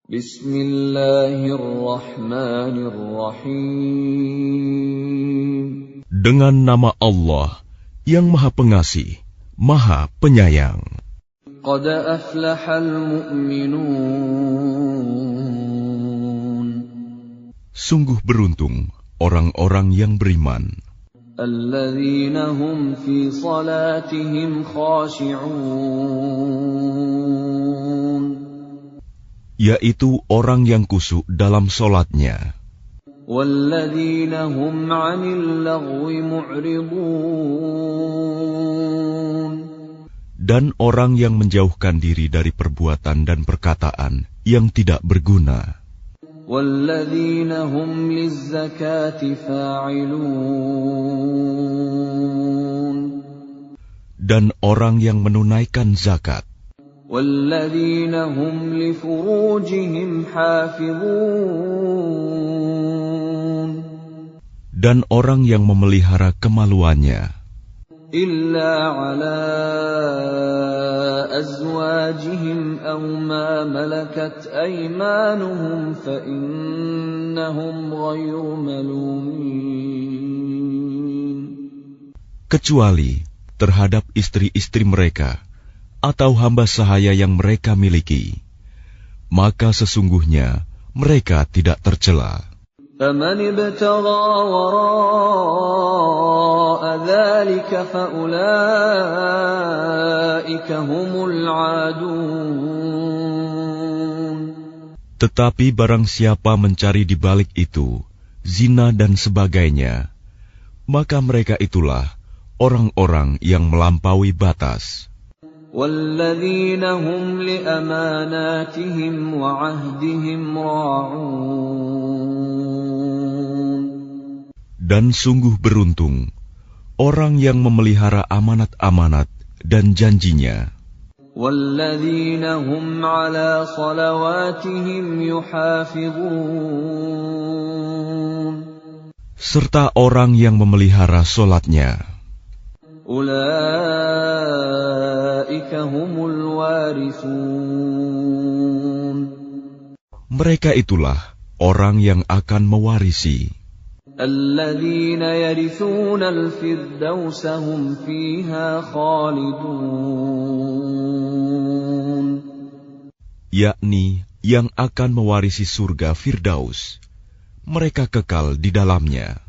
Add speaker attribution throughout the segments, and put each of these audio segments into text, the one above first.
Speaker 1: Bismillahirrahmanirrahim.
Speaker 2: Dengan nama Allah yang Maha Pengasih, Maha Penyayang.
Speaker 1: Qad aflahal mu'minun.
Speaker 2: Sungguh beruntung orang-orang yang beriman.
Speaker 1: Alladzina hum fi salatihim khashi'un.
Speaker 2: Yaitu orang yang khusyuk dalam solatnya.
Speaker 1: Walladzina hum 'anil lagwi mu'ridun.
Speaker 2: Dan orang yang menjauhkan diri dari perbuatan dan perkataan yang tidak berguna.
Speaker 1: Walladzina hum lizzakati fa'ilun.
Speaker 2: Dan orang yang menunaikan zakat.
Speaker 1: Walladzina hum li furujihim hafizun.
Speaker 2: Dan orang yang memelihara kemaluannya.
Speaker 1: Illa ala azwajihim aw ma malakat aymanuhum fa innahum ghayru malumin.
Speaker 2: Kecuali terhadap istri-istri mereka atau hamba sahaya yang mereka miliki, maka sesungguhnya mereka tidak tercela.
Speaker 1: فَمَنِ ابْتَغَى وَرَاءَ ذَلِكَ فَأُولَئِكَ هُمُ الْعَادُونَ.
Speaker 2: Tetapi barang siapa mencari di balik itu zina dan sebagainya, maka mereka itulah orang-orang yang melampaui batas.
Speaker 1: وَالَّذِينَ هُمْ لِأَمَانَاتِهِمْ وَعَهْدِهِمْ رَاعُونَ.
Speaker 2: Dan sungguh beruntung orang yang memelihara amanat-amanat dan janjinya.
Speaker 1: وَالَّذِينَ هُمْ عَلَى صَلَوَاتِهِمْ يُحَافِظُونَ.
Speaker 2: Serta orang yang memelihara solatnya.
Speaker 1: Ulaika humul warithun.
Speaker 2: Mereka itulah orang yang akan mewarisi.
Speaker 1: Alladzina yarithuna al-firdausa hum fiha khalidun.
Speaker 2: Yakni yang akan mewarisi surga Firdaus. Mereka kekal di dalamnya.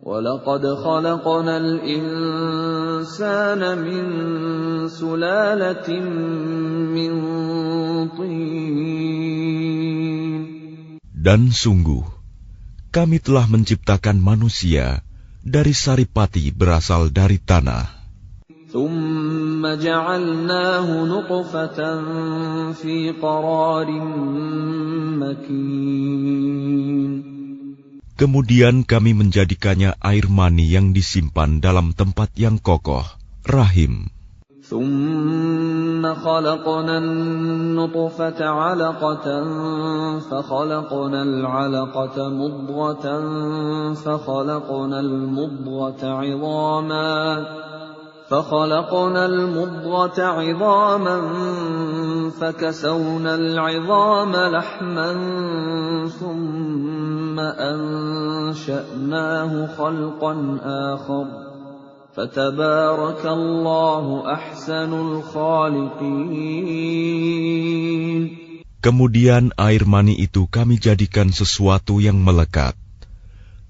Speaker 1: وَلَقَدْ خَلَقْنَا الْإِنسَانَ مِنْ سُلَالَةٍ مِنْ طِينٍ.
Speaker 2: Dan sungguh, kami telah menciptakan manusia dari saripati berasal dari tanah.
Speaker 1: ثُمَّ جَعَلْنَاهُ نُطْفَةً فِي قَرَارٍ مَكِينٍ.
Speaker 2: Kemudian kami menjadikannya air mani yang disimpan dalam tempat yang kokoh, rahim.
Speaker 1: ثُمَّ خَلَقْنَا النُّطْفَةَ عَلَقَةً فَخَلَقْنَا الْعَلَقَةَ مُضْغَةً فَخَلَقْنَا الْمُضْغَةَ عِظَامًا فَكَسَوْنَا الْعِظَامَ لَحْمًا ثُمَّ أَنشَأْنَاهُ خَلْقًا آخَرَ فَتَبَارَكَ اللَّهُ أَحْسَنُ الْخَالِقِينَ.
Speaker 2: Kemudian air mani itu kami jadikan sesuatu yang melekat.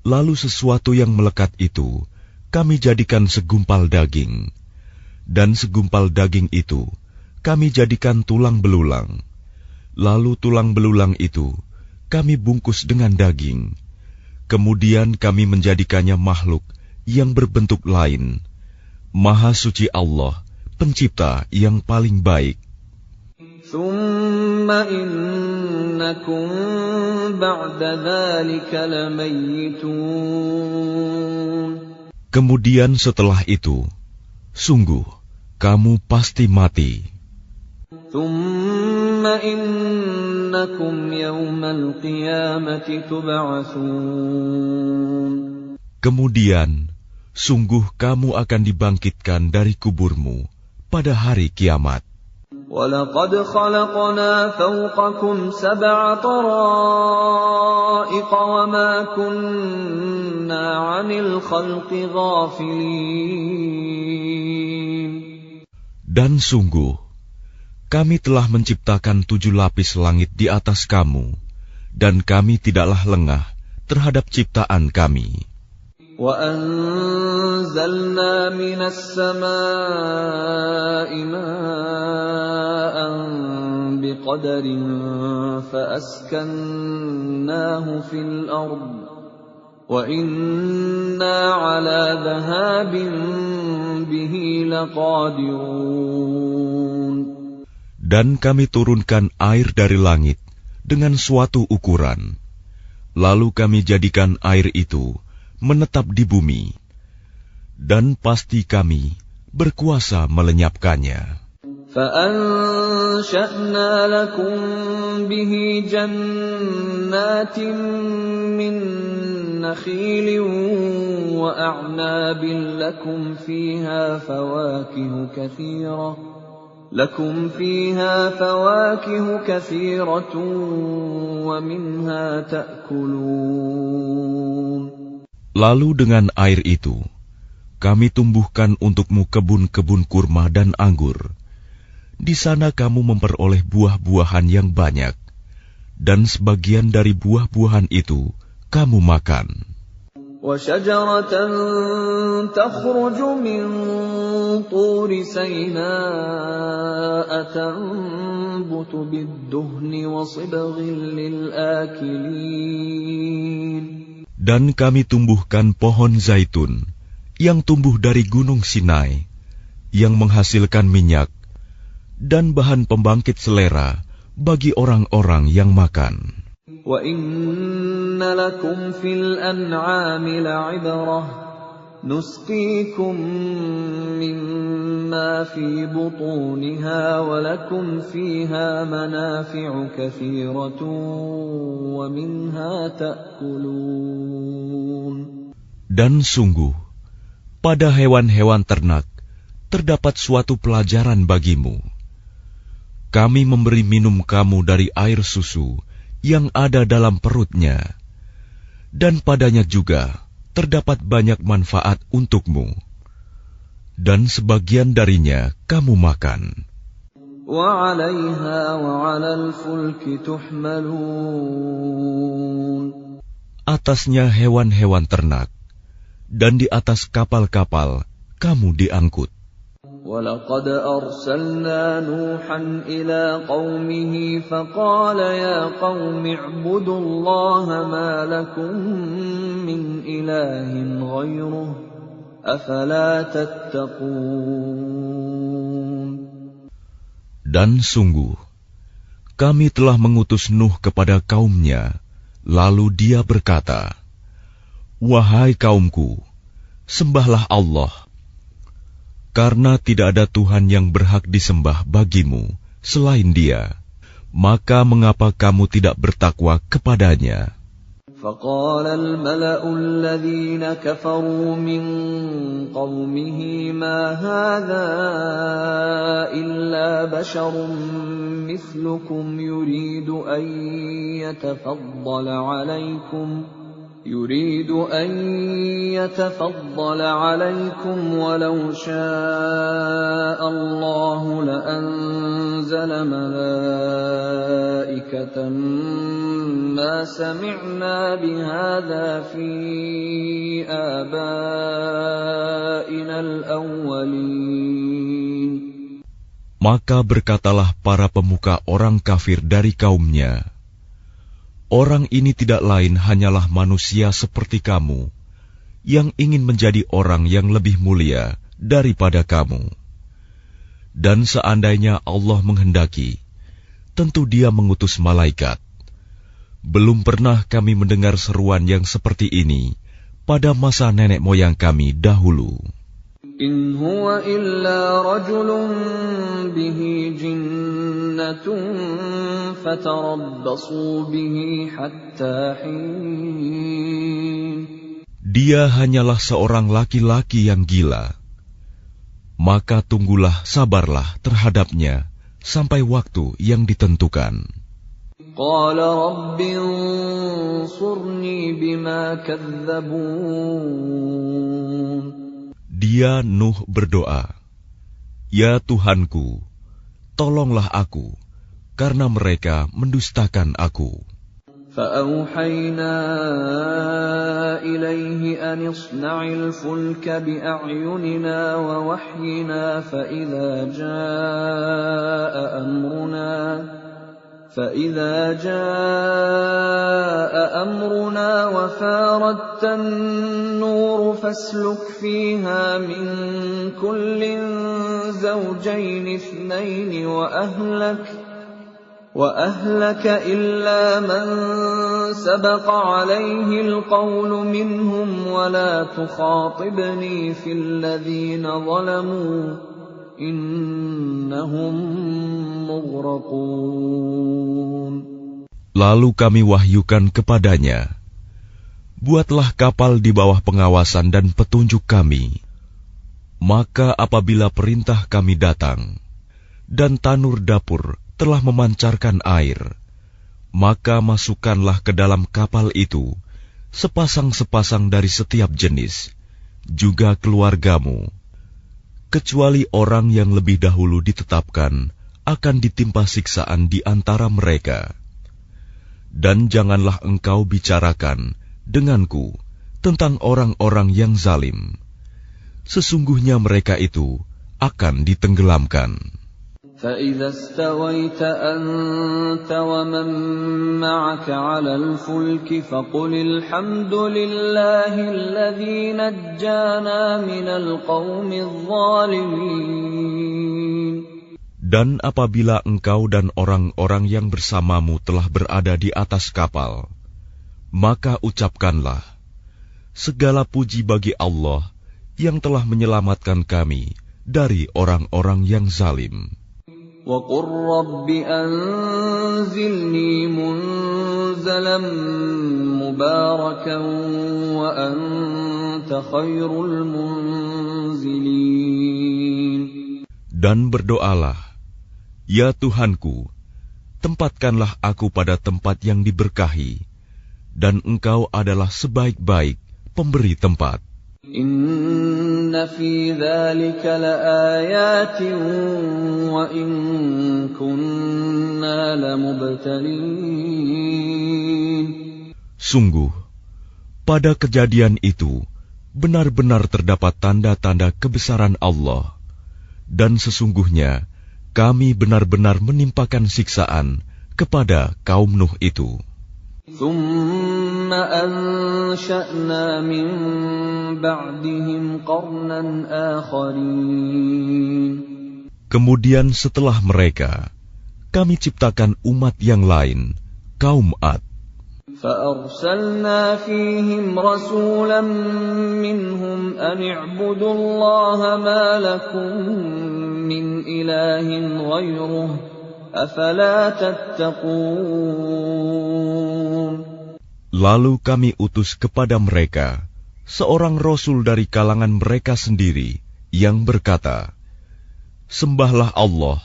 Speaker 2: Lalu sesuatu yang melekat itu kami jadikan segumpal daging. Dan segumpal daging itu kami jadikan tulang belulang. Lalu tulang belulang itu kami bungkus dengan daging. Kemudian kami menjadikannya makhluk yang berbentuk lain. Maha suci Allah, pencipta yang paling baik.
Speaker 1: ثُمَّ إِنَّكُمْ بَعْدَ ذَلِكَ لَمَيِّتُونَ.
Speaker 2: Kemudian setelah itu, sungguh kamu pasti mati.
Speaker 1: ثُمَّ إِنَّكُمْ يَوْمَ الْقِيَامَةِ تُبْعَثُونَ.
Speaker 2: Kemudian, sungguh kamu akan dibangkitkan dari kuburmu pada hari kiamat.
Speaker 1: وَلَقَدْ خَلَقْنَا فَوْقَكُمْ سَبْعَ طَرَائِقَ وَمَا كُنَّا عَنِ الْخَلْقِ غَافِلِينَ.
Speaker 2: Dan sungguh, kami telah menciptakan 7 lapis langit di atas kamu, dan kami tidaklah lengah terhadap ciptaan kami.
Speaker 1: وَأَنزَلْنَا مِنَ السَّمَاءِ مَاءً بِقَدَرٍ فَأَسْكَنَّاهُ فِي الْأَرْضِ وَإِنَّا عَلَى ذَهَابٍ بِهِ لَقَادِرُونَ.
Speaker 2: Dan kami turunkan air dari langit dengan suatu ukuran, lalu kami jadikan air itu menetap di bumi, dan pasti kami berkuasa melenyapkannya.
Speaker 1: فَأَنشَأْنَا لَكُم بِهِ جَنَّاتٍ مِّن نَّخِيلٍ وَأَعْنَابٍ لَّكُمْ فِيهَا فَوَاكِهُ كَثِيرَةٌ وَمِنْهَا تَأْكُلُونَ.
Speaker 2: Lalu dengan air itu, kami tumbuhkan untukmu kebun-kebun kurma dan anggur. Di sana kamu memperoleh buah-buahan yang banyak, dan sebagian dari buah-buahan itu kamu makan.
Speaker 1: وَشَجَرَةً تَخْرُجُ مِن طُورِ سَيْنَاءَ تَنبُتُ بِالدُّهْنِ وَصِبْغٍ لِّلْآكِلِينَ.
Speaker 2: Dan kami tumbuhkan pohon zaitun yang tumbuh dari gunung Sinai, yang menghasilkan minyak dan bahan pembangkit selera bagi orang-orang yang makan.
Speaker 1: وَإِنَّ لَكُمْ فِي الْأَنْعَامِ لَعِبْرَةً نُسْقِيكُم مِّمَّا فِي بُطُونِهَا وَلَكُمْ فِيهَا مَنَافِعُ كَثِيرَةٌ وَمِنْهَا تَأْكُلُونَ.
Speaker 2: Dan sungguh, pada hewan-hewan ternak terdapat suatu pelajaran bagimu. Kami memberi minum kamu dari air susu yang ada dalam perutnya, dan padanya juga terdapat banyak manfaat untukmu, dan sebagian darinya kamu makan.
Speaker 1: وَعَلَيْهَا وَعَلَى الْفُلْكِ تُحْمَلُونَ.
Speaker 2: Atasnya hewan-hewan ternak, dan di atas kapal-kapal kamu diangkut.
Speaker 1: وَلَقَدْ أَرْسَلْنَا نُوحًا إِلَىٰ قَوْمِهِ فَقَالَ يَا قَوْمِ اعْبُدُوا اللَّهَ مَا لَكُم مِّنْ إِلَٰهٍ غَيْرُهُ أَفَلَا تَتَّقُونَ.
Speaker 2: Dan sungguh, kami telah mengutus Nuh kepada kaumnya, lalu dia berkata, "Wahai kaumku, sembahlah Allah, karena tidak ada Tuhan yang berhak disembah bagimu selain Dia. Maka mengapa kamu tidak bertakwa kepadanya?"
Speaker 1: فَقَالَ الْمَلَأُ الَّذِينَ كَفَرُوا مِن قَوْمِهِ مَا هَٰذَا إِلَّا بَشَرٌ مِّثْلُكُمْ يُرِيدُ أَن يَتَفَضَّلَ عَلَيْكُمْ وَلَوْ شَاءَ اللَّهُ لَأَنزَلَ مَلَائِكَةً مَّا سَمِعْنَا بِهَٰذَا فِي آبَائِنَا الْأَوَّلِينَ.
Speaker 2: Maka berkatalah para pemuka orang kafir dari kaumnya, "Orang ini tidak lain hanyalah manusia seperti kamu, yang ingin menjadi orang yang lebih mulia daripada kamu. Dan seandainya Allah menghendaki, tentu Dia mengutus malaikat. Belum pernah kami mendengar seruan yang seperti ini pada masa nenek moyang kami dahulu."
Speaker 1: إِنْ هُوَ إِلَّا رَجُلٌ بِهِ جِنَّةٌ فَتَرَبَّصُوا بِهِ حَتَّىٰ حِينٍ.
Speaker 2: Dia hanyalah seorang laki-laki yang gila. Maka tunggulah, sabarlah terhadapnya sampai waktu yang ditentukan.
Speaker 1: قال رب انصرني بما كذبون.
Speaker 2: Dia Nuh berdoa, "Ya Tuhanku, tolonglah aku, karena mereka mendustakan aku."
Speaker 1: فأوحينا إليه أن اصنع الفلك بأعيننا ووحينا فإذا جاء أمرنا وفاردت النور فاسلك فيها من كل زوجين اثنين وأهلك إلا من سبق عليه القول منهم ولا تخاطبني في الذين ظلموا إنهم مغرقون.
Speaker 2: Lalu kami wahyukan kepadanya, "Buatlah kapal di bawah pengawasan dan petunjuk kami. Maka apabila perintah kami datang, dan tanur dapur telah memancarkan air, maka masukkanlah ke dalam kapal itu sepasang-sepasang dari setiap jenis, juga keluargamu, kecuali orang yang lebih dahulu ditetapkan akan ditimpa siksaan di antara mereka. Dan janganlah engkau bicarakan denganku tentang orang-orang yang zalim. Sesungguhnya mereka itu akan ditenggelamkan."
Speaker 1: فإذا استويت أنت ومن معك على الفلك فقل الحمد لله الذي نجانا من القوم الظالمين.
Speaker 2: Dan apabila engkau dan orang-orang yang bersamamu telah berada di atas kapal, maka ucapkanlah, "Segala puji bagi Allah yang telah menyelamatkan kami dari orang-orang yang zalim."
Speaker 1: وَقُلْ رَبِّ أَنزِلْنِي مُنزَلًا مُبَارَكًا وَأَنْتَ خَيْرُ الْمُنزِلِينَ.
Speaker 2: Dan berdoalah, "Ya Tuhanku, tempatkanlah aku pada tempat yang diberkahi, dan Engkau adalah sebaik-baik pemberi tempat."
Speaker 1: Inna fi dzalika laayatin wa in kunna lamubtalin.
Speaker 2: Sungguh, pada kejadian itu benar-benar terdapat tanda-tanda kebesaran Allah, dan sesungguhnya kami benar-benar menimpakan siksaan kepada kaum Nuh itu.
Speaker 1: ثُمَّ أَنشَأْنَا مِن بَعْدِهِمْ قَرْنًا آخَرِينَ.
Speaker 2: Kemudian setelah mereka, kami ciptakan umat yang lain, kaum Ad.
Speaker 1: فَأَرْسَلْنَا فِيهِمْ رَسُولًا مِّنْهُمْ أَنِ اعْبُدُوا اللَّهَ مَا لَكُم مِّنْ إِلَٰهٍ غَيْرُهُ أَفَلَا تَتَّقُونَ.
Speaker 2: Lalu kami utus kepada mereka seorang rasul dari kalangan mereka sendiri yang berkata, "Sembahlah Allah.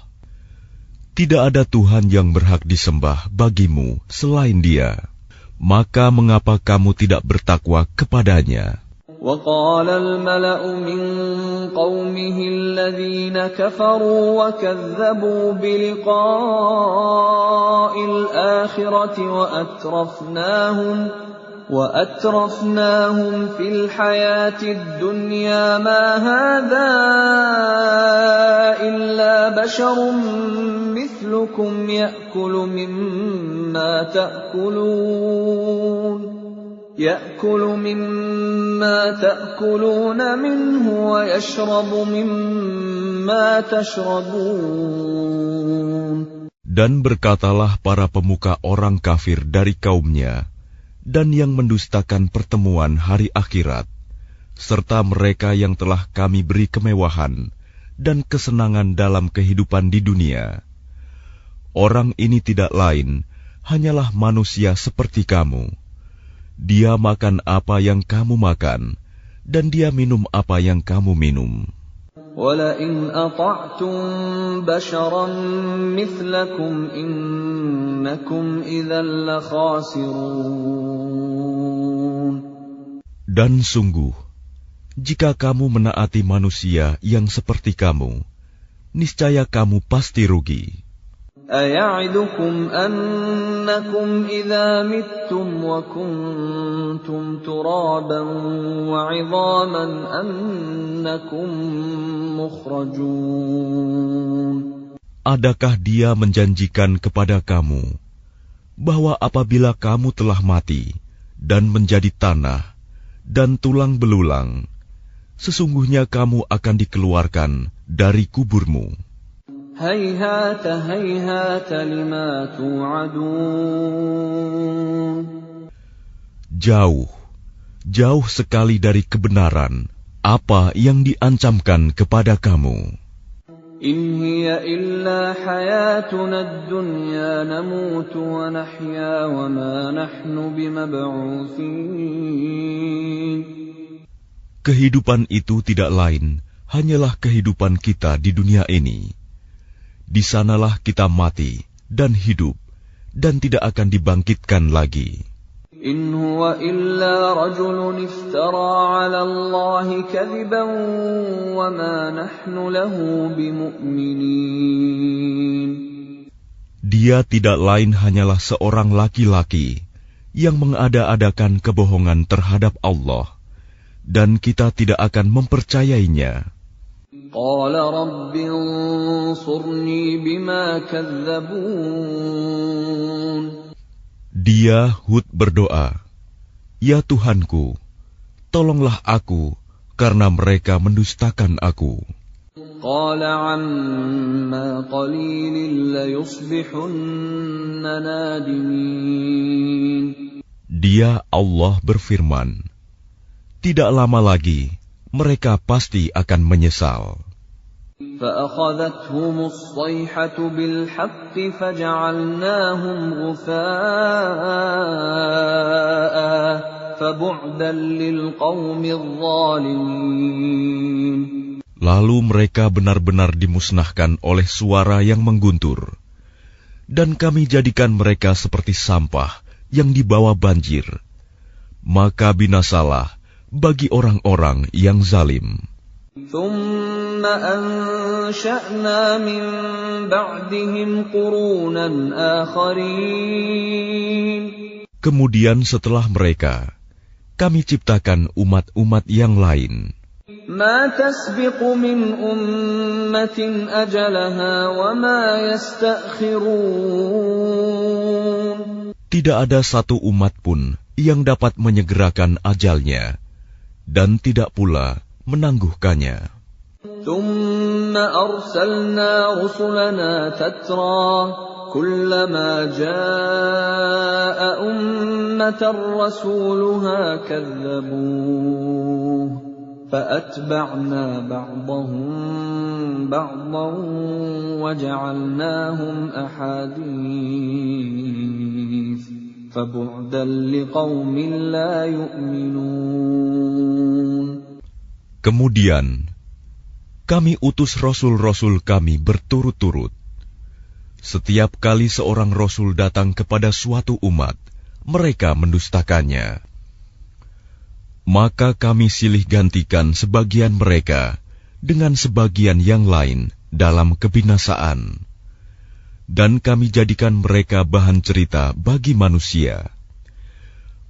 Speaker 2: Tidak ada Tuhan yang berhak disembah bagimu selain Dia. Maka mengapa kamu tidak bertakwa kepadanya?"
Speaker 1: وقال الملأ من قومه الذين كفروا وكذبوا بلقاء الآخرة وأترفناهم في الحياة الدنيا ما هذا إلا بشر مثلكم يأكل مما تأكلون منه ويشرب مما تشربون.
Speaker 2: Dan berkatalah para pemuka orang kafir dari kaumnya, dan yang mendustakan pertemuan hari akhirat, serta mereka yang telah kami beri kemewahan dan kesenangan dalam kehidupan di dunia. Orang ini tidak lain, hanyalah manusia seperti kamu. Dia makan apa yang kamu makan, dan dia minum apa yang kamu minum.
Speaker 1: وَلَئِنْ أَطَعْتُمْ بَشَرًا مِثْلَكُمْ إِنَّكُمْ إِذًا لَخَاسِرُونَ.
Speaker 2: Dan sungguh, jika kamu menaati manusia yang seperti kamu, niscaya kamu pasti rugi.
Speaker 1: أَيَعِدُكُمْ أَنَّكُمْ إِذَا مِتُّمْ وَكُنْتُمْ تُرَابًا وَعِظَامًا أَنَّكُمْ مُخْرَجُونَ.
Speaker 2: Adakah dia menjanjikan kepada kamu bahwa apabila kamu telah mati dan menjadi tanah dan tulang belulang, sesungguhnya kamu akan dikeluarkan dari kuburmu?
Speaker 1: هَيْهَاتَ هَيْهَاتَ لِمَا تُوعَدُونَ.
Speaker 2: Jauh, jauh sekali dari kebenaran apa yang diancamkan kepada kamu.
Speaker 1: إِنْ هِيَ إِلَّا حَيَاتُنَا الدُّنْيَا نَمُوتُ وَنَحْيَا وَمَا نَحْنُ بِمَبْعُوثِينَ.
Speaker 2: Kehidupan itu tidak lain hanyalah kehidupan kita di dunia ini. Di sanalah kita mati dan hidup, dan tidak akan dibangkitkan lagi.
Speaker 1: إِنْ هُوَ إِلَّا رَجُلٌ افْتَرَى عَلَى اللَّهِ كَذِبًا وَمَا نَحْنُ لَهُ بِمُؤْمِنِينَ.
Speaker 2: Dia tidak lain hanyalah seorang laki-laki yang mengada-adakan kebohongan terhadap Allah, dan kita tidak akan mempercayainya.
Speaker 1: قَالَ رَبِّ انصُرْنِي بِمَا كَذَّبُونِ.
Speaker 2: Dia Hud berdoa, "Ya Tuhanku, tolonglah aku karena mereka mendustakan aku."
Speaker 1: قَالَ عَمَّا قَلِيلٍ لَيُصْبِحُنَّ نَادِمِينَ.
Speaker 2: Dia Allah berfirman, tidak lama lagi mereka pasti akan menyesal.
Speaker 1: فَأَخَذَتْهُمُ الصَّيْحَةُ بِالْحَقِّ فَجَعَلْنَاهُمْ غُثَاءً فَبُعْدًا لِلْقَوْمِ الظَّالِمِينَ.
Speaker 2: Lalu mereka benar-benar dimusnahkan oleh suara yang mengguntur, dan kami jadikan mereka seperti sampah yang dibawa banjir. Maka binasalah bagi orang-orang yang zalim.
Speaker 1: ثُمَّ أَنشَأْنَا مِن بَعْدِهِمْ قُرُونًا آخَرِينَ.
Speaker 2: Kemudian setelah mereka, kami ciptakan umat-umat yang lain.
Speaker 1: مَا تَسْبِقُ مِنْ أُمَّةٍ أَجَلَهَا وَمَا يَسْتَأْخِرُونَ.
Speaker 2: Tidak ada satu umat pun yang dapat menyegerakan ajalnya, dan tidak pula menangguhkannya.
Speaker 1: ثُمَّ أَرْسَلْنَا رُسُلَنَا تَتْرَى كُلَّمَا جَاءَ أُمَّةً رَّسُولُهَا كَذَّبُوهُ فَأَتْبَعْنَا بَعْضَهُم بَعْضًا وَجَعَلْنَاهُمْ أَحَادِيثَ فَبُعْدًا لِقَوْمٍ لَّا يُؤْمِنُونَ.
Speaker 2: Kemudian kami utus rasul-rasul kami berturut-turut. Setiap kali seorang rasul datang kepada suatu umat, mereka mendustakannya. Maka kami silih gantikan sebagian mereka dengan sebagian yang lain dalam kebinasaan, dan kami jadikan mereka bahan cerita bagi manusia.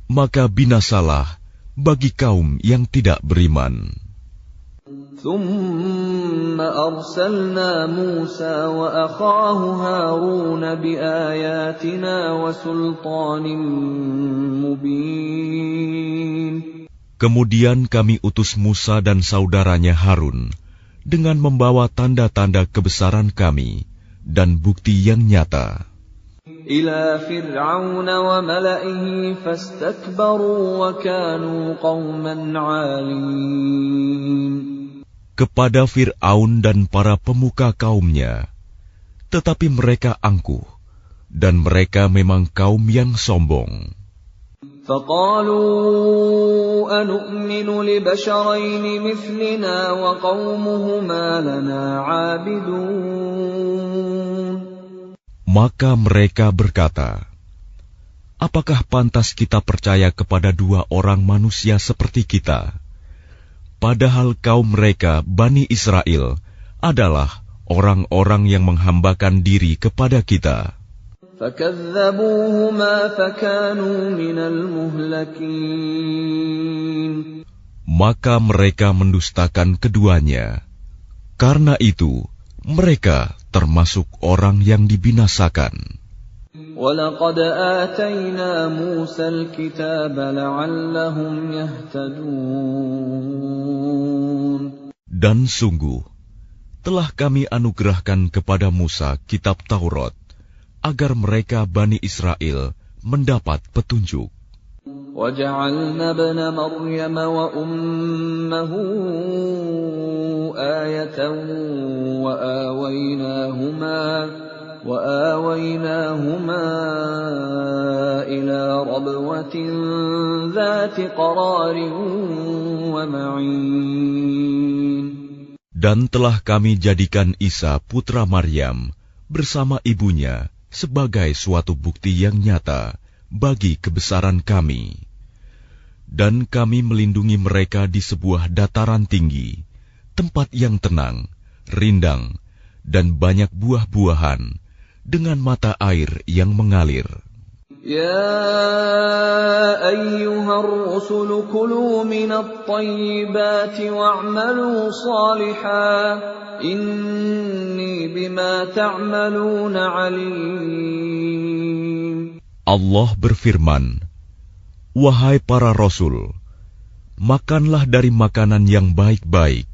Speaker 2: Maka binasalah bagi kaum yang tidak beriman.
Speaker 1: ثُمَّ أَرْسَلْنَا مُوسَى وَأَخَاهُ هَارُونَ بِآيَاتِنَا وَسُلْطَانٍ مُبِينٍ.
Speaker 2: Kemudian kami utus Musa dan saudaranya Harun dengan membawa tanda-tanda kebesaran kami dan bukti yang nyata.
Speaker 1: إِلَى فِرْعَوْنَ وَمَلَئِهِ فَاسْتَكْبَرُوا وَكَانُوا قَوْمًا عَالِينَ.
Speaker 2: Kepada Fir'aun dan para pemuka kaumnya, tetapi mereka angkuh, dan mereka memang kaum yang sombong.
Speaker 1: فقالوا أنؤمن لبشرين مثلنا وقومهما لنا عابدون.
Speaker 2: Maka mereka berkata, apakah pantas kita percaya kepada dua orang manusia seperti kita, padahal kaum mereka, Bani Israel, adalah orang-orang yang menghambakan diri kepada kita.
Speaker 1: فكذبوهما فكانوا من المهلكين.
Speaker 2: Maka mereka mendustakan keduanya. Karena itu, mereka termasuk orang yang dibinasakan.
Speaker 1: وَلَقَدْ آتَيْنَا مُوسَى الْكِتَابَ لَعَلَّهُمْ يَهْتَدُونَ.
Speaker 2: Dan sungguh, telah kami anugerahkan kepada Musa kitab Taurat, agar mereka Bani Israel mendapat petunjuk.
Speaker 1: وَجَعَلْنَا ابْنَ مَرْيَمَ وَأُمَّهُ آيَةً وَآوَيْنَاهُمَا إِلَى رَبْوَةٍ ذَاتِ قَرَارٍ وَمَعِينٍ.
Speaker 2: Dan telah kami jadikan Isa putra Maryam bersama ibunya sebagai suatu bukti yang nyata bagi kebesaran kami. Dan kami melindungi mereka di sebuah dataran tinggi, tempat yang tenang, rindang, dan banyak buah-buahan, dengan mata air yang mengalir.
Speaker 1: Ya ayyuhar rusul kulu minat tayyibati wa'malu salihan, inni bima ta'maluna alim.
Speaker 2: Allah berfirman, wahai para rasul, makanlah dari makanan yang baik-baik,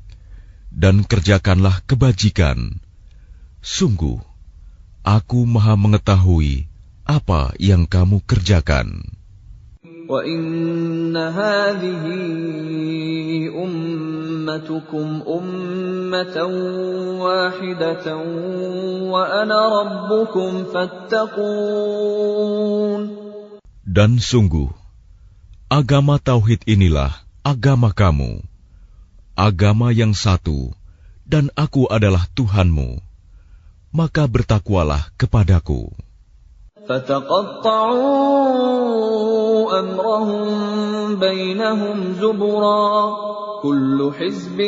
Speaker 2: dan kerjakanlah kebajikan. Sungguh, aku maha mengetahui apa yang kamu kerjakan.
Speaker 1: Wa inna hadhihi ummatukum ummatan wahidatan wa ana rabbukum fattaqun.
Speaker 2: Dan sungguh, agama tauhid inilah agama kamu, agama yang satu, dan aku adalah Tuhanmu, maka bertakwalah kepadaku.
Speaker 1: فَتَقَطَّعُوا أَمْرَهُمْ بَيْنَهُمْ زُبُرًا كُلُّ حِزْبٍ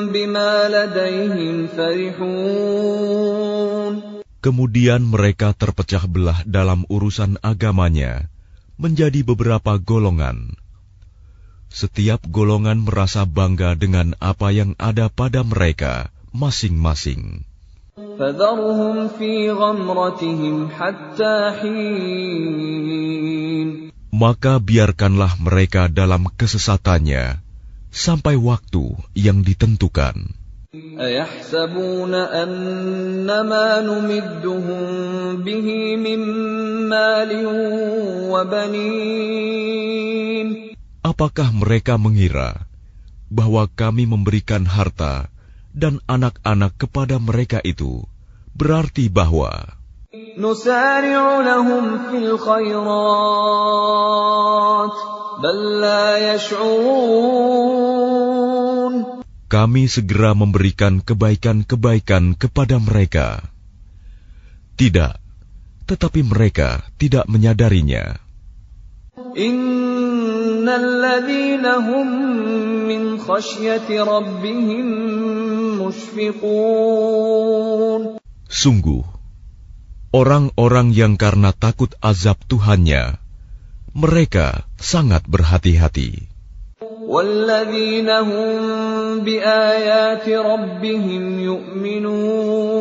Speaker 1: بِمَا لَدَيْهِمْ فَرِحُونَ.
Speaker 2: Kemudian mereka terpecah belah dalam urusan agamanya menjadi beberapa golongan. Setiap golongan merasa bangga dengan apa yang ada pada mereka masing-masing.
Speaker 1: فَذَرْهُمْ فِي غَمْرَتِهِمْ حَتَّى حِينٍ.
Speaker 2: Maka biarkanlah mereka dalam kesesatannya sampai waktu yang ditentukan.
Speaker 1: أَيَحْسَبُونَ أَنَّمَا نُمِدُّهُم بِهِ مِن مَّالٍ وَبَنِينَ.
Speaker 2: Apakah mereka mengira bahwa kami memberikan harta dan anak-anak kepada mereka itu berarti bahwa
Speaker 1: نُسَارِعُ لَهُمْ فِي الْخَيْرَاتِ بَل لَّا يَشْعُرُونَ.
Speaker 2: kami segera memberikan kebaikan-kebaikan kepada mereka. Tidak, tetapi mereka tidak menyadarinya.
Speaker 1: Innal ladzina hum min khasyati rabbihim mushfiqun.
Speaker 2: Sungguh, orang-orang yang karena takut azab Tuhannya, mereka sangat berhati-hati.
Speaker 1: Walladzina hum biayati rabbihim yu'minun.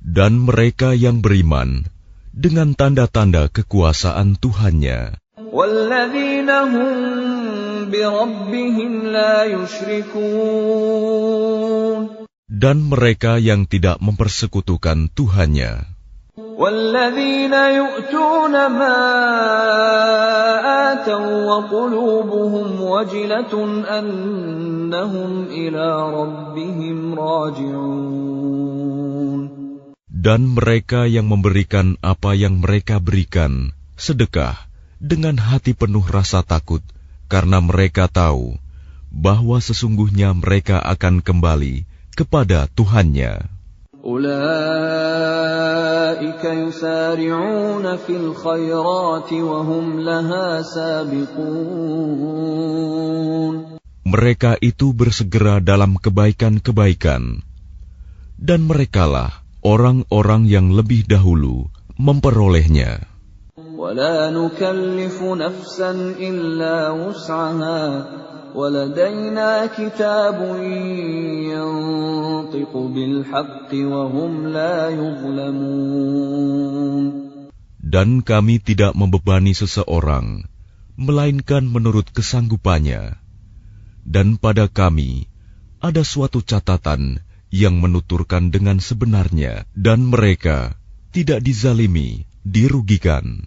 Speaker 2: Dan mereka yang beriman dengan tanda-tanda kekuasaan Tuhannya.
Speaker 1: Walladzina hum bi rabbihim la yusyrikun.
Speaker 2: Dan mereka yang tidak mempersekutukan Tuhannya.
Speaker 1: وَالَّذِينَ يُؤْتُونَ مَا آتَوا وَقُلُوبُهُمْ وَجِلَةٌ أَنَّهُمْ إِلَى رَبِّهِمْ رَاجِعُونَ. Dan
Speaker 2: mereka yang memberikan apa yang mereka berikan, sedekah, dengan hati penuh rasa takut, karena mereka tahu bahwa sesungguhnya mereka akan kembali kepada Tuhannya.
Speaker 1: Ulaika yusari'una fil khairati wa hum laha sabiqun.
Speaker 2: Mereka itu bersegera dalam kebaikan-kebaikan, dan merekalah orang-orang yang lebih dahulu memperolehnya.
Speaker 1: وَلَا نُكَلِّفُ نَفْسًا إِلَّا وُسْعَهَا وَلَدَيْنَا كِتَابٌ يَنطِقُ بِالْحَقِّ وَهُمْ لَا يُظْلَمُونَ.
Speaker 2: Dan kami tidak membebani seseorang, melainkan menurut kesanggupannya. Dan pada kami ada suatu catatan yang menuturkan dengan sebenarnya, dan mereka tidak dizalimi, dirugikan.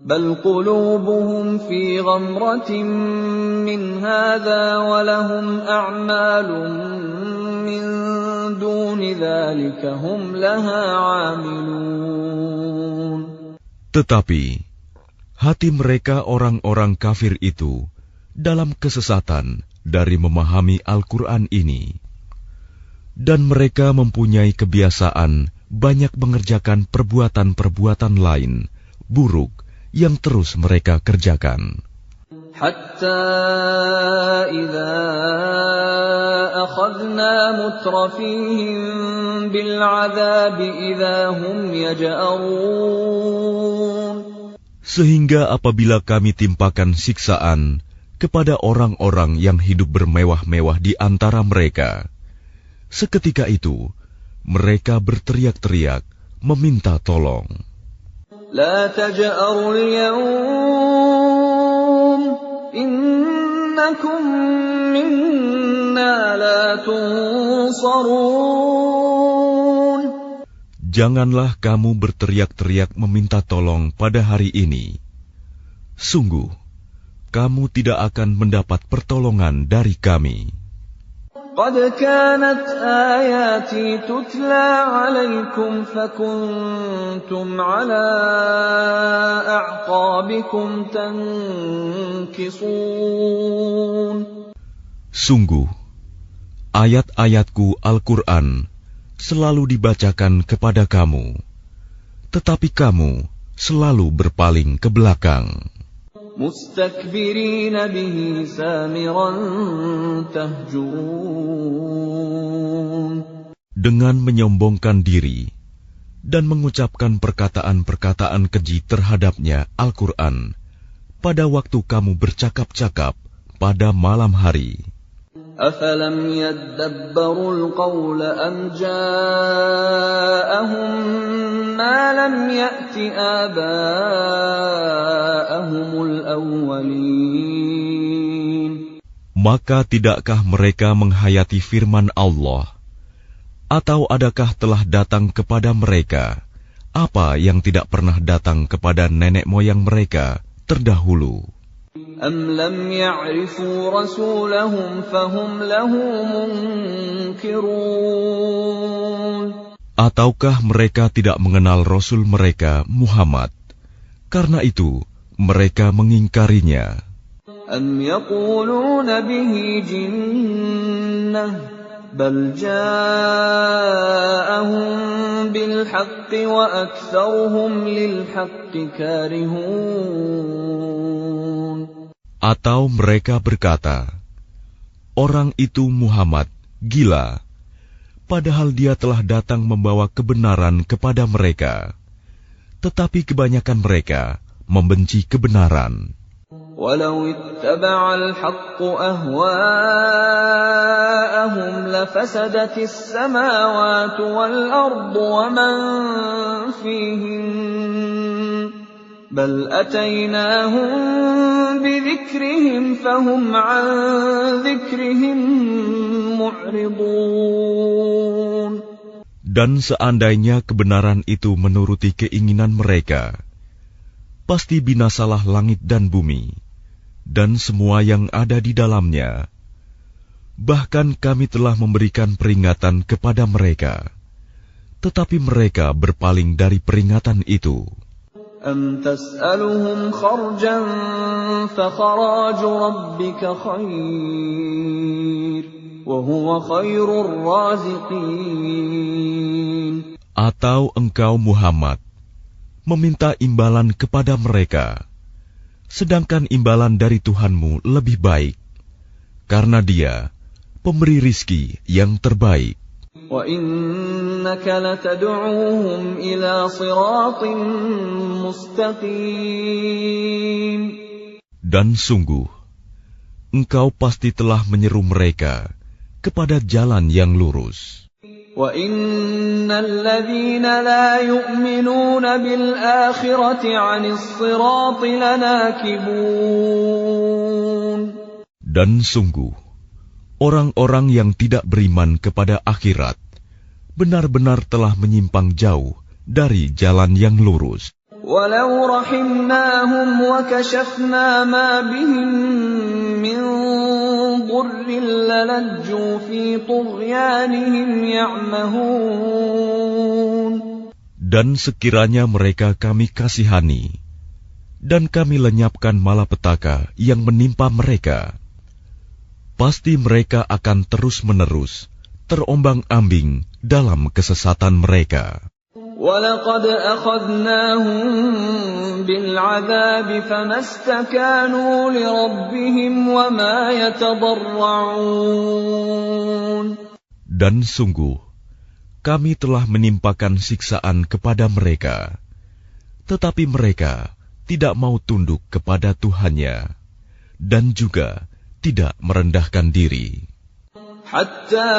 Speaker 1: بل قلوبهم في غمرة من هذا ولهم أعمال من دون ذلك هم لها عاملون.
Speaker 2: Tetapi hati mereka orang-orang kafir itu dalam kesesatan dari memahami Al-Quran ini, dan mereka mempunyai kebiasaan banyak mengerjakan perbuatan-perbuatan lain buruk yang terus mereka kerjakan.
Speaker 1: Hatta idza akhadna mutrafihim bil 'adzabi idza hum yaj'arun.
Speaker 2: Sehingga apabila kami timpakan siksaan kepada orang-orang yang hidup bermewah-mewah di antara mereka, seketika itu mereka berteriak-teriak meminta tolong.
Speaker 1: La taj'arul yawm innakum minna la tunsarun.
Speaker 2: Janganlah kamu berteriak-teriak meminta tolong pada hari ini. Sungguh, kamu tidak akan mendapat pertolongan dari kami.
Speaker 1: قد كانت آياتي تتلى عليكم فكنتم على أعقابكم تنكصون.
Speaker 2: Sungguh, ayat-ayatku Al-Quran selalu dibacakan kepada kamu, tetapi kamu selalu berpaling ke belakang.
Speaker 1: مستكبرين به سامرا تهجرون.
Speaker 2: Dengan menyombongkan diri dan mengucapkan perkataan-perkataan keji terhadapnya Al-Quran pada waktu kamu bercakap-cakap pada malam hari.
Speaker 1: أفلم يدبروا القول أم جاءهم ما لم يأت آباءهم الأولين.
Speaker 2: Maka tidakkah mereka menghayati firman Allah? Atau adakah telah datang kepada mereka apa yang tidak pernah datang kepada nenek moyang mereka terdahulu?
Speaker 1: أم لم يعرفوا رسولهم فهم له منكرون.
Speaker 2: Ataukah mereka tidak mengenal Rasul mereka Muhammad, karena itu mereka mengingkarinya?
Speaker 1: أم يقولون به جنة بل جاءهم بالحق وأكثرهم للحق كارهون.
Speaker 2: Atau mereka berkata, orang itu Muhammad gila, padahal dia telah datang membawa kebenaran kepada mereka, tetapi kebanyakan mereka membenci kebenaran.
Speaker 1: ولو اتبع الحق أهواءهم لفسدت السماوات والأرض ومن فيهن بل أتيناهم بذكرهم فهم عن ذكرهم معرضون.
Speaker 2: Dan seandainya kebenaran itu menuruti keinginan mereka, pasti binasalah langit dan bumi, dan semua yang ada di dalamnya. Bahkan kami telah memberikan peringatan kepada mereka, tetapi mereka berpaling dari peringatan itu.
Speaker 1: أَمْ تَسْأَلُهُمْ خَرْجًا فَخَرَاجُ رَبِّكَ خَيْرٌ وَهُوَ خَيْرُ الرَّازِقِينَ.
Speaker 2: Atau engkau Muhammad meminta imbalan kepada mereka, sedangkan imbalan dari Tuhanmu lebih baik, karena Dia pemberi rizki yang terbaik.
Speaker 1: وَإِنَّكَ لَتَدْعُوهُمْ إِلَى صِرَاطٍ مُسْتَقِيمٍ.
Speaker 2: Dan sungguh, engkau pasti telah menyeru mereka kepada jalan yang lurus.
Speaker 1: وَإِنَّ الَّذِينَ لَا يُؤْمِنُونَ بِالْآخِرَةِ عَنِ الصِّرَاطِ لَنَاكِبُونَ.
Speaker 2: Dan sungguh, orang-orang yang tidak beriman kepada akhirat benar-benar telah menyimpang jauh dari jalan yang lurus.
Speaker 1: وَلَوْ رَحِمْنَاهُمْ وَكَشَفْنَا مَا بِهِمْ مِنْ ضُرٍّ لَلَجُّوا فِي طُغْيَانِهِمْ يَعْمَهُونَ.
Speaker 2: Dan sekiranya mereka kami kasihani, dan kami lenyapkan malapetaka yang menimpa mereka, pasti mereka akan terus-menerus terombang-ambing dalam kesesatan mereka.
Speaker 1: وَلَقَدْ أَخَذْنَاهُمْ بِالْعَذَابِ فَمَا اسْتَكَانُوا لِرَبِّهِمْ وَمَا يَتَضَرَّعُونَ.
Speaker 2: Dan sungguh, kami telah menimpakan siksaan kepada mereka, tetapi mereka tidak mau tunduk kepada Tuhannya, dan juga tidak merendahkan diri.
Speaker 1: حَتَّى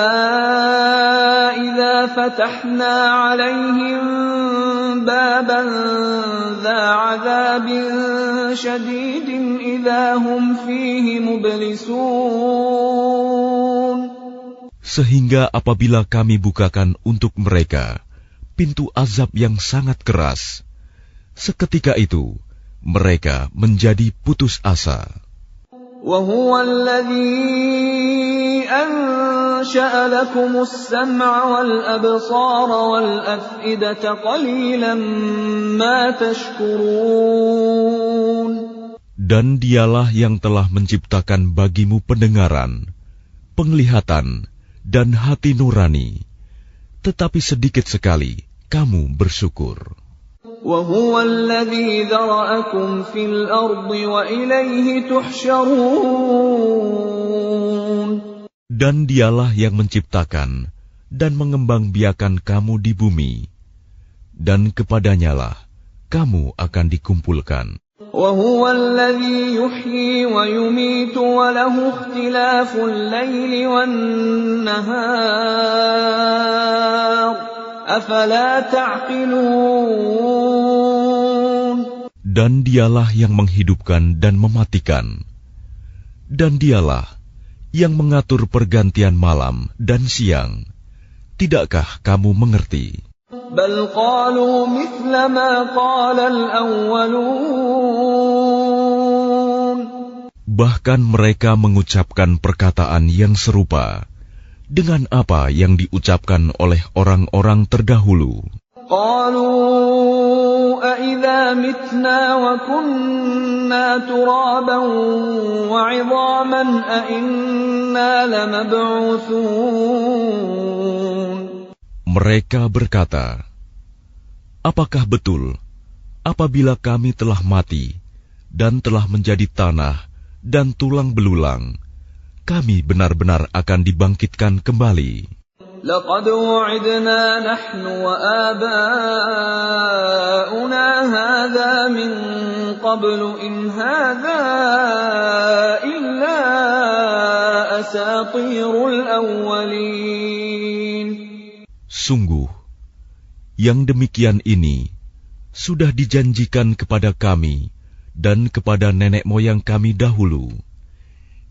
Speaker 1: إِذَا فَتَحْنَا عَلَيْهِمْ بَابًا ذَا عَذَابٍ شَدِيدٍ إِذَا هُمْ فِيهِ مُبْلِسُونَ.
Speaker 2: Sehingga apabila kami bukakan untuk mereka pintu azab yang sangat keras, seketika itu mereka menjadi putus asa.
Speaker 1: وَهُوَ الَّذِي أَنشَأَ لَكُمُ السَّمْعَ وَالْأَبْصَارَ وَالْأَفْئِدَةَ قَلِيلًا مَا تَشْكُرُونَ.
Speaker 2: Dan Dialah yang telah menciptakan bagimu pendengaran, penglihatan, dan hati nurani, tetapi sedikit sekali kamu bersyukur.
Speaker 1: وَهُوَ الَّذِي ذَرَأَكُمْ فِي الْأَرْضِ وَإِلَيْهِ تُحْشَرُونَ.
Speaker 2: Dan Dialah yang menciptakan dan mengembangbiakan kamu di bumi, dan kepadanyalah kamu akan dikumpulkan.
Speaker 1: وَهُوَ الَّذِي يُحْيِي وَيُمِيتُ وَلَهُ اخْتِلَافُ اللَّيْلِ وَالنَّهَارِ أَفَلَا تَعْقِلُونَ.
Speaker 2: Dan Dialah yang menghidupkan dan mematikan, dan Dialah yang mengatur pergantian malam dan siang. Tidakkah kamu mengerti?
Speaker 1: بَلْ قَالُوا مِثْلَ مَا قَالَ الْأَوَّلُونَ.
Speaker 2: Bahkan mereka mengucapkan perkataan yang serupa dengan apa yang diucapkan oleh orang-orang terdahulu.
Speaker 1: قَالُوا أَإِذَا مِتْنَا وَكُنَّا تُرَابًا وَعِظَامًا أَإِنَّا لَمَبْعُوثُونَ.
Speaker 2: Mereka berkata, apakah betul apabila kami telah mati dan telah menjadi tanah dan tulang belulang, kami benar-benar akan dibangkitkan kembali?
Speaker 1: لَقَدْ وُعِدْنَا نَحْنُ وَآبَاؤُنَا هَذَا مِنْ قَبْلُ إِنْ هَذَا إِلَّا أَسَاطِيرُ الْأَوَّلِينَ.
Speaker 2: Sungguh, yang demikian ini sudah dijanjikan kepada kami dan kepada nenek moyang kami dahulu.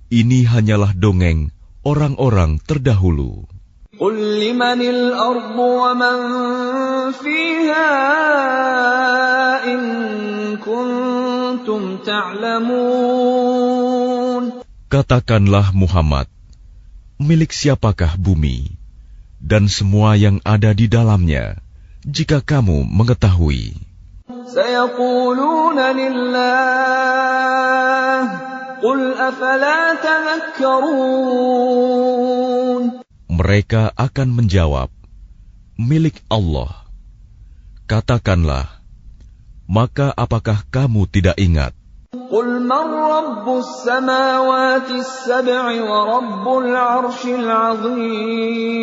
Speaker 2: Ini hanyalah dongeng orang-orang terdahulu.
Speaker 1: قُلْ لِمَنِ الْأَرْضُ وَمَنْ فِيهَا إِن كُنتُمْ تَعْلَمُونَ.
Speaker 2: Katakanlah Muhammad, milik siapakah bumi dan semua yang ada di dalamnya, jika kamu mengetahui.
Speaker 1: سيقولون لله قل أفلا تذكرون.
Speaker 2: Mereka akan menjawab, milik Allah. Katakanlah, maka apakah kamu tidak ingat?
Speaker 1: قل من رب السماوات السبع ورب العرش العظيم.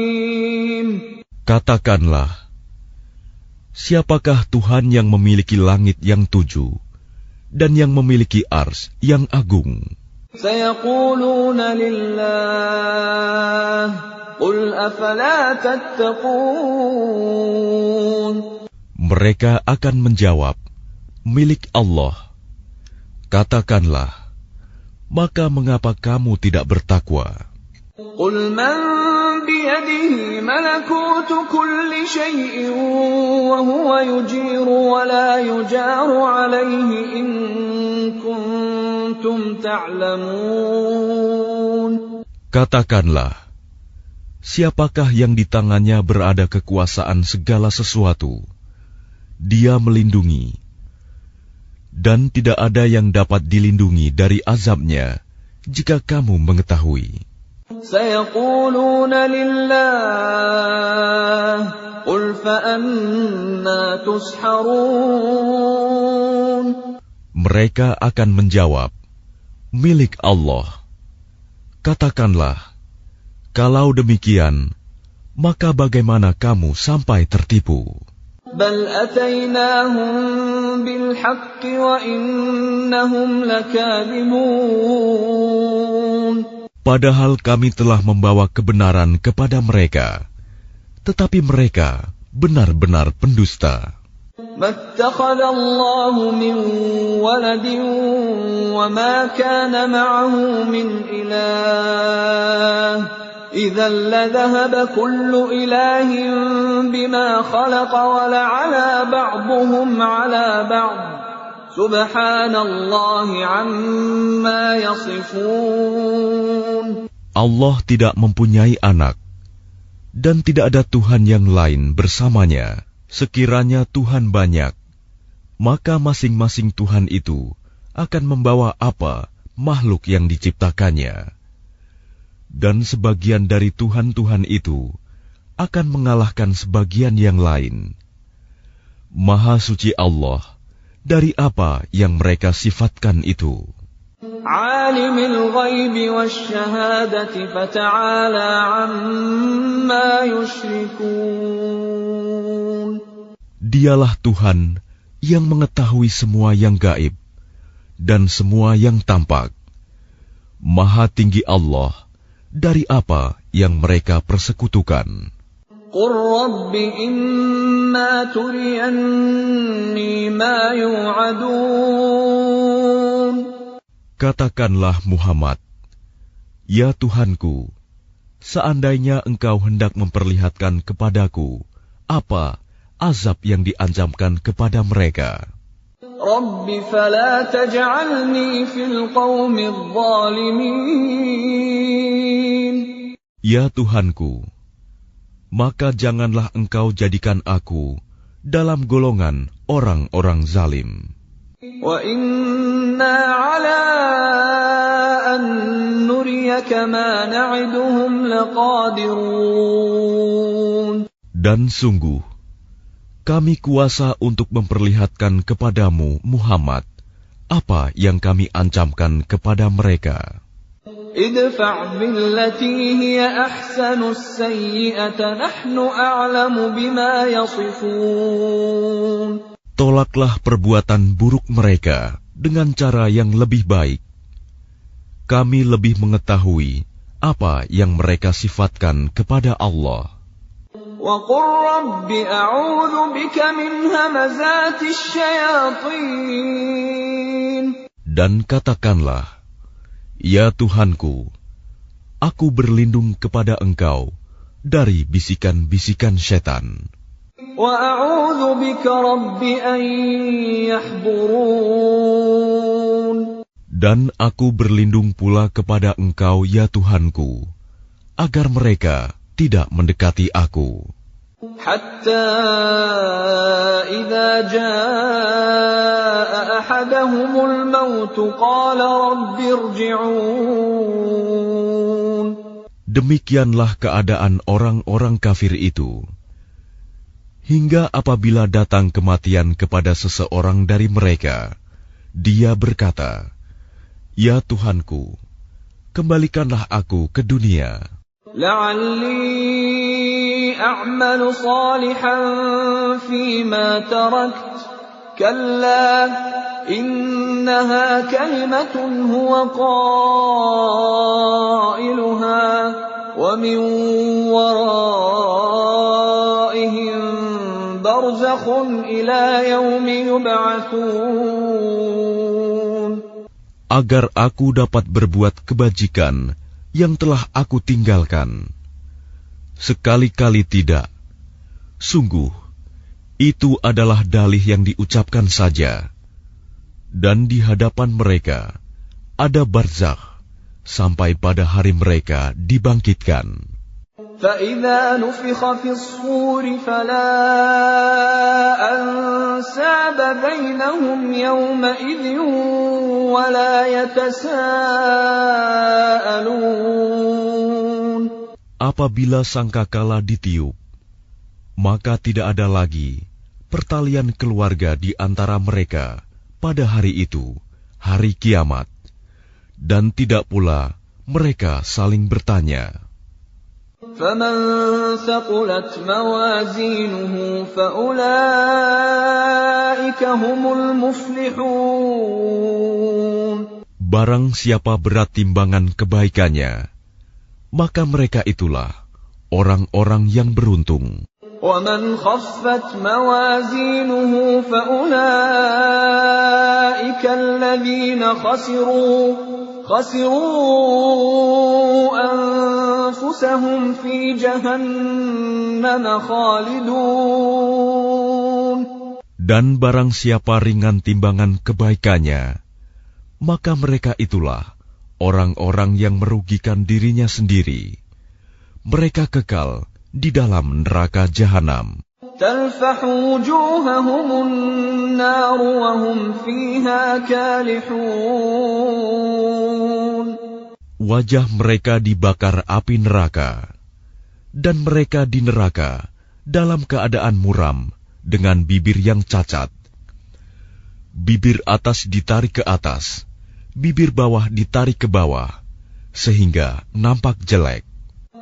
Speaker 2: Katakanlah, siapakah Tuhan yang memiliki langit yang 7 dan yang memiliki ars yang agung?
Speaker 1: سيقولون لله قل أفلا تتقون.
Speaker 2: Mereka akan menjawab, milik Allah. Katakanlah, maka mengapa kamu tidak bertakwa?
Speaker 1: قل من بيده ملكوت كل شيء وهو يجير ولا يجار عليه إن كنتم تعلمون.
Speaker 2: Katakanlah, siapakah yang di tangannya berada kekuasaan segala sesuatu? Dia melindungi, dan tidak ada yang dapat dilindungi dari azabnya jika kamu mengetahui.
Speaker 1: سيقولون لله قل فأنا تسحرون.
Speaker 2: Mereka akan menjawab, milik Allah. Katakanlah, kalau demikian, maka bagaimana kamu sampai tertipu?
Speaker 1: بل أتيناهم بالحق وإنهم لكاذبون.
Speaker 2: Padahal kami telah membawa kebenaran kepada mereka, tetapi mereka benar-benar pendusta.
Speaker 1: ما اتخذ الله من ولد وما كان معه من إله إذا لذهب كل إله بما خلق ولعلى بعضهم على بعض سبحان الله عما يصفون.
Speaker 2: Allah tidak mempunyai anak, dan tidak ada Tuhan yang lain bersamanya. Sekiranya Tuhan banyak, maka masing-masing Tuhan itu akan membawa apa makhluk yang diciptakannya. Dan sebagian dari Tuhan-Tuhan itu akan mengalahkan sebagian yang lain. Maha suci Allah dari apa yang mereka sifatkan itu.
Speaker 1: Alimul ghaibi wasyahadati fata'ala amma yushrikun.
Speaker 2: Dialah Tuhan yang mengetahui semua yang gaib dan semua yang tampak. Maha tinggi Allah dari apa yang mereka persekutukan.
Speaker 1: Qur Rabbi imma turiyanni ma yu'adun.
Speaker 2: Katakanlah Muhammad, ya Tuhanku, seandainya engkau hendak memperlihatkan kepadaku apa azab yang diancamkan kepada mereka.
Speaker 1: Rabbi fala taj'alni fil qawmi adh-dhalimin.
Speaker 2: Ya Tuhanku, maka janganlah engkau jadikan aku dalam golongan orang-orang zalim.
Speaker 1: Wa inna ala an nuriyaka ma na'iduhum laqadirun. Dan
Speaker 2: sungguh, kami kuasa untuk memperlihatkan kepadamu, Muhammad, apa yang kami ancamkan kepada mereka.
Speaker 1: Idfa' billati hiya ahsanu as-sayyi'ata nahnu a'lamu bima yasifun.
Speaker 2: Tolaklah perbuatan buruk mereka dengan cara yang lebih baik. Kami lebih mengetahui apa yang mereka sifatkan kepada Allah.
Speaker 1: وَقُلْ رَبِّ أَعُوذُ بِكَ مِنْ هَمَزَاتِ الشَّيَاطِينِ.
Speaker 2: Dan katakanlah, ya Tuhanku, aku berlindung kepada Engkau dari bisikan-bisikan setan.
Speaker 1: وَأَعُوذُ بِكَ رَبِّ أَنْ يَحْضُرُونِ.
Speaker 2: Dan aku berlindung pula kepada Engkau, ya Tuhanku, agar mereka tidak mendekati aku.
Speaker 1: حتى إذا جاء أحدهم الموت قال رب ارجعون.
Speaker 2: Demikianlah keadaan orang-orang kafir itu. Hingga apabila datang kematian kepada seseorang dari mereka, dia berkata, "Ya Tuhanku, kembalikanlah aku ke dunia.
Speaker 1: لعلي أعمل صالحا فيما تركت كلا إنها كلمة هو قائلها ومن ورائهم برزخ إلى يوم يبعثون.
Speaker 2: Agar aku dapat berbuat kebajikan yang telah aku tinggalkan. Sekali-kali tidak. Sungguh, itu adalah dalih yang diucapkan saja. Dan di hadapan mereka ada barzakh sampai pada hari mereka dibangkitkan.
Speaker 1: فَإِذَا نُفِخَ فِي الصُّورِ فَلَا أَنْسَابَ بَيْنَهُمْ يَوْمَئِذٍ وَلَا يَتَسَاءَلُونَ.
Speaker 2: Apabila sangkakala ditiup, maka tidak ada lagi pertalian keluarga di antara mereka pada hari itu, hari kiamat, dan tidak pula mereka saling bertanya.
Speaker 1: فَمَنْ ثَقُلَتْ مَوَازِينُهُ فَأُولَئِكَ هُمُ الْمُفْلِحُونَ.
Speaker 2: Barang siapa berat timbangan kebaikannya, maka mereka itulah orang-orang yang beruntung.
Speaker 1: وَمَنْ خَفَّتْ مَوَازِينُهُ فَأُولَئِكَ الَّذِينَ خَسِرُوا أَنفُسَهُمْ فِي جَهَنَّمَ خَالِدُونَ.
Speaker 2: Dan barang siapa ringan timbangan kebaikannya, maka mereka itulah orang-orang yang merugikan dirinya sendiri. Mereka kekal di dalam neraka jahanam.
Speaker 1: تَلْفَحُ وُجُوهَهُمُ النَّارُ وَهُمْ فِيهَا كَالِحُونَ.
Speaker 2: Wajah mereka dibakar api neraka, dan mereka di neraka dalam keadaan muram dengan bibir yang cacat. Bibir atas ditarik ke atas, bibir bawah ditarik ke bawah, sehingga nampak jelek.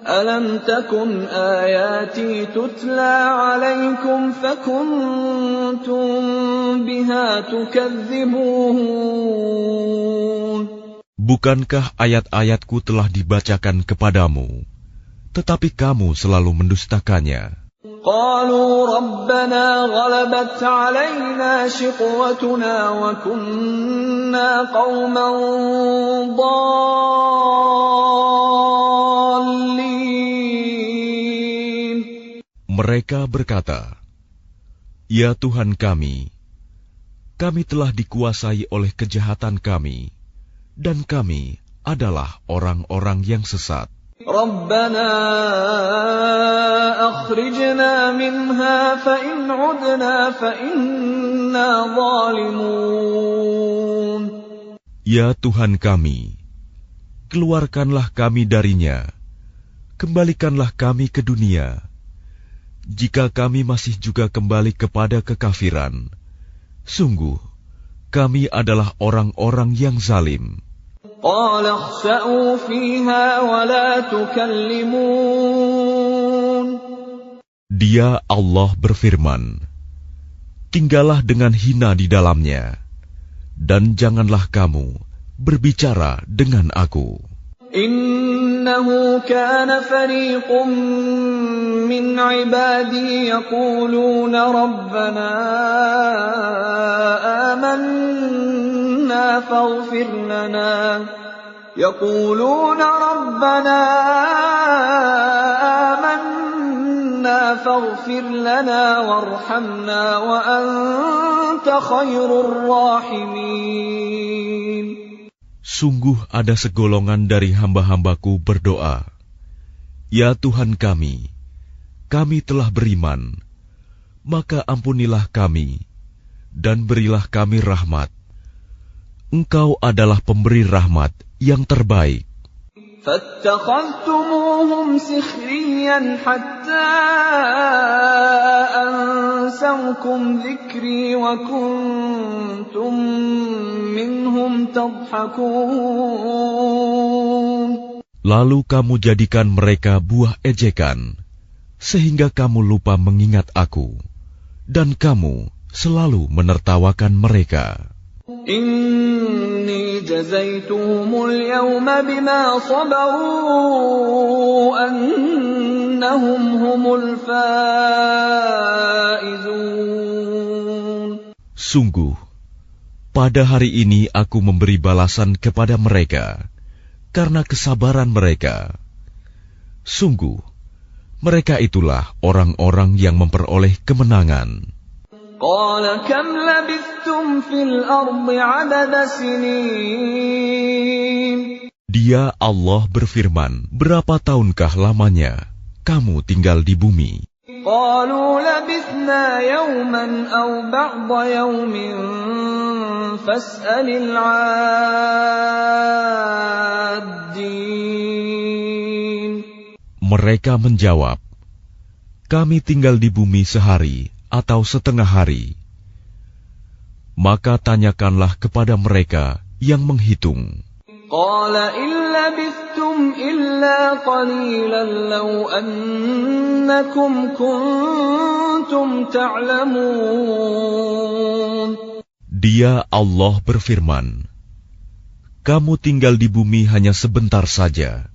Speaker 1: أَلَمْ تَكُنْ آيَاتِي تُتْلَى عَلَيْكُمْ فَكُنْتُمْ بِهَا تُكَذِّبُونَ.
Speaker 2: Bukankah ayat-ayatku telah dibacakan kepadamu, tetapi kamu selalu mendustakannya?
Speaker 1: قَالُوا رَبَّنَا غَلَبَتْ عَلَيْنَا شِقْوَتُنَا وَكُنَّا قَوْمًا ضَالِّينَ.
Speaker 2: Mereka berkata, "Ya Tuhan kami telah dikuasai oleh kejahatan kami, dan kami adalah orang-orang yang sesat.
Speaker 1: رَبَّنَا أَخْرِجْنَا مِنْهَا فَإِنْ عُدْنَا فَإِنَّا ظَالِمُونَ.
Speaker 2: Ya Tuhan kami, keluarkanlah kami darinya, kembalikanlah kami ke dunia. Jika kami masih juga kembali kepada kekafiran, sungguh kami adalah orang-orang yang zalim."
Speaker 1: قَالَ اخْسَئُوا فِيهَا وَلَا تُكَلِّمُونَ.
Speaker 2: Dia Allah berfirman, "Tinggallah dengan hina di dalamnya, dan janganlah kamu berbicara dengan aku."
Speaker 1: إِنَّهُ كَانَ فَرِيقٌ مِّنْ عِبَادِي يَقُولُونَ رَبَّنَا آمَنَّا فَاغْفِرْ لَنَا وَارْحَمْنَا وَأَنْتَ خَيْرُ الرَّاحِمِينَ.
Speaker 2: Sungguh ada segolongan dari hamba-hambaku berdoa, "Ya Tuhan kami, kami telah beriman, maka ampunilah kami, dan berilah kami rahmat. Engkau adalah pemberi rahmat yang terbaik.
Speaker 1: فاتخذتموهم سخريا حتى أنسوكم ذكري وكنتم منهم تضحكون.
Speaker 2: Lalu kamu jadikan mereka buah ejekan, sehingga kamu lupa mengingat aku, dan kamu selalu menertawakan mereka.
Speaker 1: إني جزيتهم اليوم بما صبروا أنهم هم الفائزون.
Speaker 2: Sungguh, pada hari ini aku memberi balasan kepada mereka karena kesabaran mereka. Sungguh, mereka itulah orang-orang yang memperoleh kemenangan.
Speaker 1: قال كم لبثتم في الأرض عدد سنين.
Speaker 2: Dia Allah berfirman, berapa tahunkah lamanya kamu tinggal di bumi?
Speaker 1: قالوا لبثنا يوما أو بعض يوم فاسأل العادين.
Speaker 2: Mereka menjawab, kami tinggal di bumi sehari atau setengah hari. Maka tanyakanlah kepada mereka yang menghitung.
Speaker 1: قال إن لبثتم إلا قليلا لو أنكم كنتم تعلمون.
Speaker 2: Dia Allah berfirman, kamu tinggal di bumi hanya sebentar saja,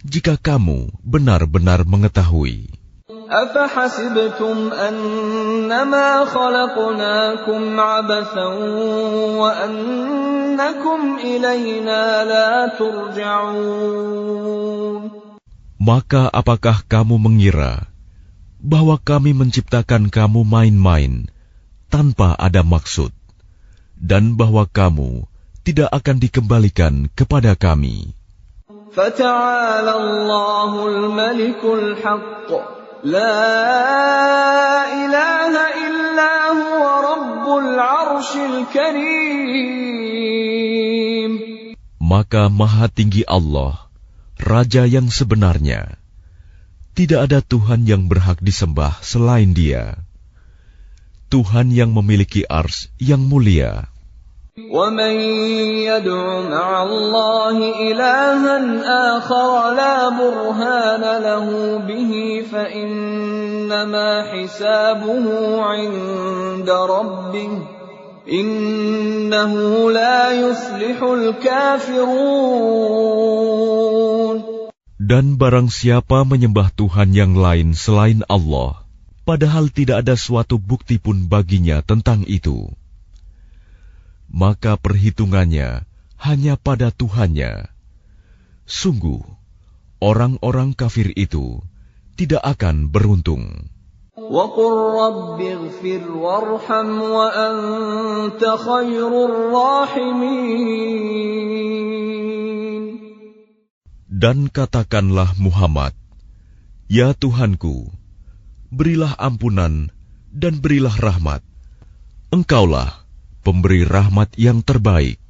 Speaker 2: jika kamu benar-benar mengetahui.
Speaker 1: أفحسبتم أنما خلقناكم عبثا وأنكم إلينا لا ترجعون.
Speaker 2: Maka apakah kamu mengira bahwa kami menciptakan kamu main-main tanpa ada maksud, dan bahwa kamu tidak akan dikembalikan kepada kami?
Speaker 1: فتعالى الله الملك الحق لا إله إلا هو رب العرش الكريم.
Speaker 2: Maka Maha Tinggi Allah, Raja yang sebenarnya. Tidak ada Tuhan yang berhak disembah selain Dia. Tuhan yang memiliki ars yang mulia.
Speaker 1: وَمَن يَدْعُ مَعَ اللَّهِ إِلَٰهًا آخَرَ لَا بُرْهَانَ لَهُ بِهِ فَإِنَّمَا حِسَابُهُ عِندَ رَبِّهِ إِنَّهُ لَا يُفْلِحُ الْكَافِرُونَ.
Speaker 2: Dan barang siapa menyembah Tuhan yang lain selain Allah, padahal tidak ada suatu bukti pun baginya tentang itu, maka perhitungannya hanya pada Tuhannya. Sungguh, orang-orang kafir itu tidak akan beruntung.
Speaker 1: وَقُلْ رَبِّ اغْفِرْ وَارْحَمْ وَأَنْتَ خَيْرُ الرَّاحِمِينَ.
Speaker 2: Dan katakanlah Muhammad, ya Tuhanku, berilah ampunan dan berilah rahmat. Engkaulah pemberi rahmat yang terbaik.